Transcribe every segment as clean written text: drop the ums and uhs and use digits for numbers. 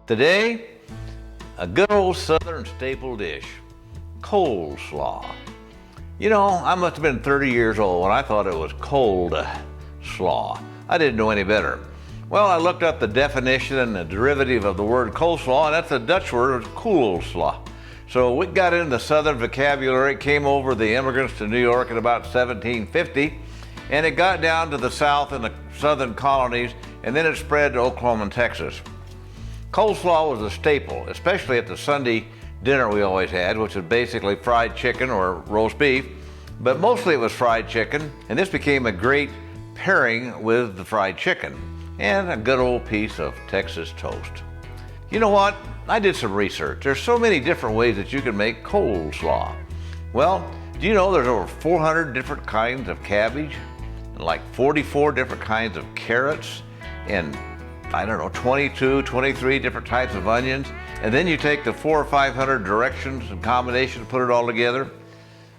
Today, a good old Southern staple dish, coleslaw. You know, I must have been 30 years old when I thought it was cold slaw. I didn't know any better. Well, I looked up the definition and the derivative of the word coleslaw, and that's a Dutch word, coleslaw. So we got into the Southern vocabulary, came over the immigrants to New York in about 1750, and it got down to the South and the Southern colonies, and then it spread to Oklahoma and Texas. Coleslaw was a staple, especially at the Sunday dinner we always had, which was basically fried chicken or roast beef, but mostly it was fried chicken, and this became a great pairing with the fried chicken and a good old piece of Texas toast. You know what? I did some research. There's so many different ways that you can make coleslaw. Well, do you know there's over 400 different kinds of cabbage, and like 44 different kinds of carrots, and I don't know, 22, 23 different types of onions, and then you take the 400 or 500 directions and combinations, put it all together?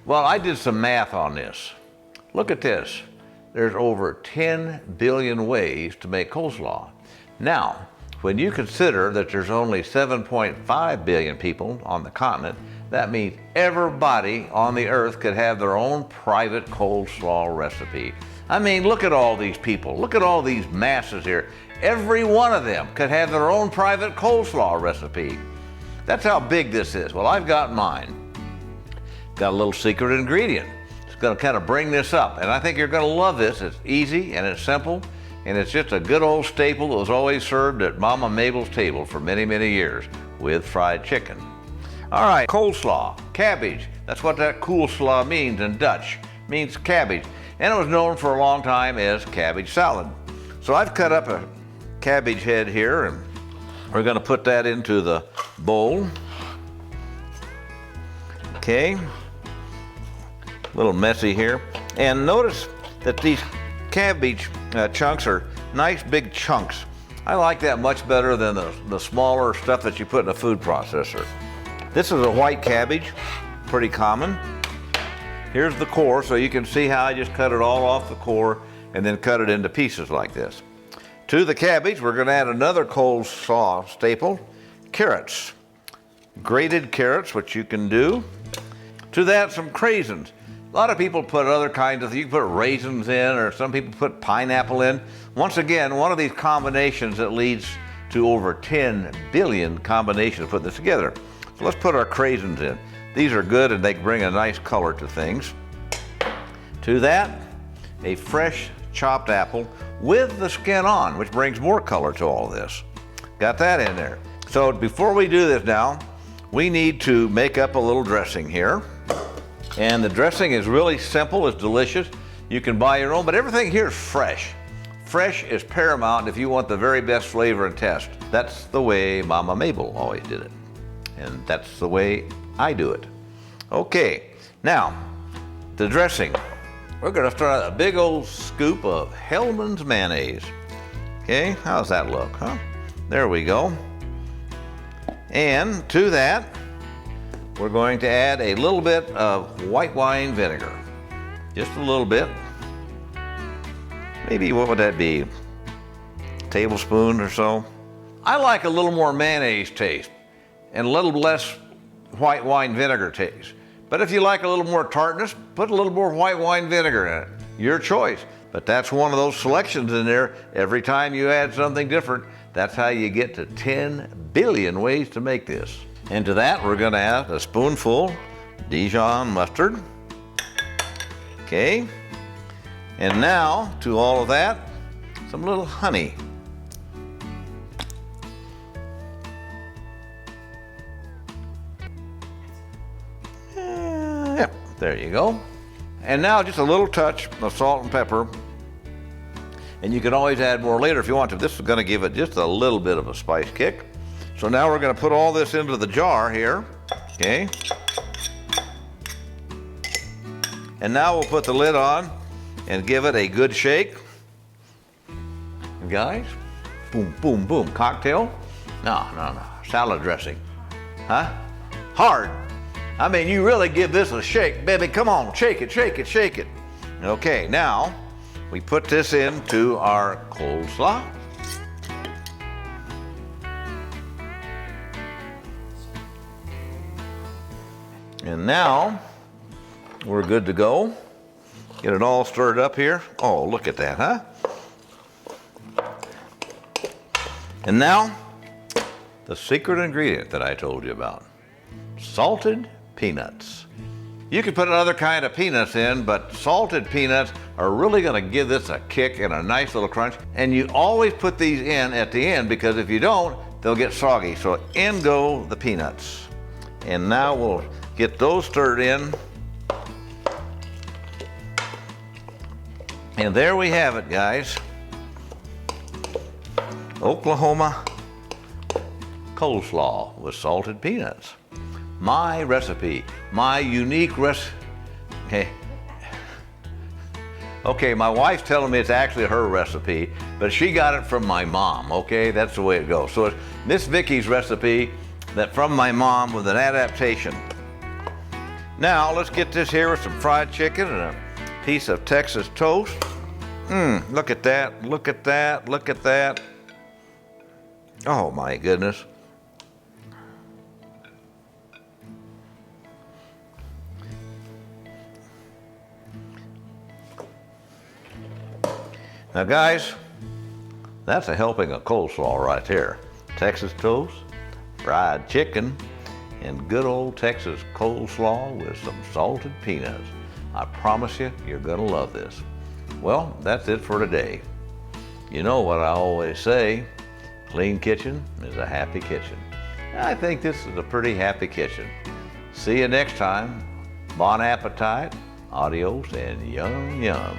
Well, I did some math on this. Look at this. There's over 10 billion ways to make coleslaw. Now, when you consider that there's only 7.5 billion people on the continent, that means everybody on the earth could have their own private coleslaw recipe. I mean, look at all these people. Look at all these masses here. Every one of them could have their own private coleslaw recipe. That's how big this is. Well, I've got mine. Got a little secret ingredient. It's going to kind of bring this up, and I think you're going to love this. It's easy and it's simple, and it's just a good old staple that was always served at Mama Mable's table for many, many years with fried chicken. All right, coleslaw, cabbage. That's what that coleslaw means in Dutch. It means cabbage, and it was known for a long time as cabbage salad. So I've cut up a cabbage head here, and we're going to put that into the bowl. Okay, a little messy here. And notice that these cabbage chunks are nice big chunks. I like that much better than the smaller stuff that you put in a food processor. This is a white cabbage, pretty common. Here's the core, so you can see how I just cut it all off the core and then cut it into pieces like this. To the cabbage, we're going to add another coleslaw staple, carrots. Grated carrots, which you can do. To that, some craisins. A lot of people put other kinds of, you can put raisins in, or some people put pineapple in. Once again, one of these combinations that leads to over 10 billion combinations to put this together. So let's put our craisins in. These are good and they bring a nice color to things. To that, a fresh chopped apple with the skin on, which brings more color to all this. Got that in there. So before we do this now, we need to make up a little dressing here. And the dressing is really simple, it's delicious. You can buy your own, but everything here is fresh. Fresh is paramount if you want the very best flavor and taste. That's the way Mama Mable always did it. And that's the way I do it. Okay, now, the dressing. We're gonna start a big old scoop of Hellmann's mayonnaise. Okay, how's that look, huh? There we go. And to that, we're going to add a little bit of white wine vinegar. Just a little bit. Maybe, what would that be? A tablespoon or so? I like a little more mayonnaise taste and a little less white wine vinegar taste. But if you like a little more tartness, put a little more white wine vinegar in it. Your choice. But that's one of those selections in there. Every time you add something different, that's how you get to 10 billion ways to make this. And to that, we're gonna add a spoonful Dijon mustard. Okay. And now, to all of that, some little honey. Yep, there you go. And now just a little touch of salt and pepper. And you can always add more later if you want to. This is gonna give it just a little bit of a spice kick. So now we're gonna put all this into the jar here, okay? And now we'll put the lid on and give it a good shake. And guys, boom, boom, boom. Cocktail? No, salad dressing. Huh? Hard. I mean, you really give this a shake. Baby, come on, shake it, shake it, shake it. Okay, now we put this into our coleslaw. And now we're good to go. Get it all stirred up here. Oh, look at that, huh? And now, the secret ingredient that I told you about. Salted peanuts. You could put another kind of peanuts in, but salted peanuts are really gonna give this a kick and a nice little crunch. And you always put these in at the end, because if you don't, they'll get soggy. So in go the peanuts. And now we'll get those stirred in. And there we have it, guys. Oklahoma coleslaw with salted peanuts. My recipe, my unique recipe. Okay, my wife's telling me it's actually her recipe, but she got it from my mom, okay? That's the way it goes. So it's Miss Vicky's recipe that from my mom with an adaptation. Now, let's get this here with some fried chicken and a piece of Texas toast. Look at that, look at that, look at that. Oh my goodness. Now guys, that's a helping of coleslaw right there. Texas toast, fried chicken, and good old Texas coleslaw with some salted peanuts. I promise you, you're gonna love this. Well, that's it for today. You know what I always say, clean kitchen is a happy kitchen. I think this is a pretty happy kitchen. See you next time. Bon appetit, adios, and yum yum.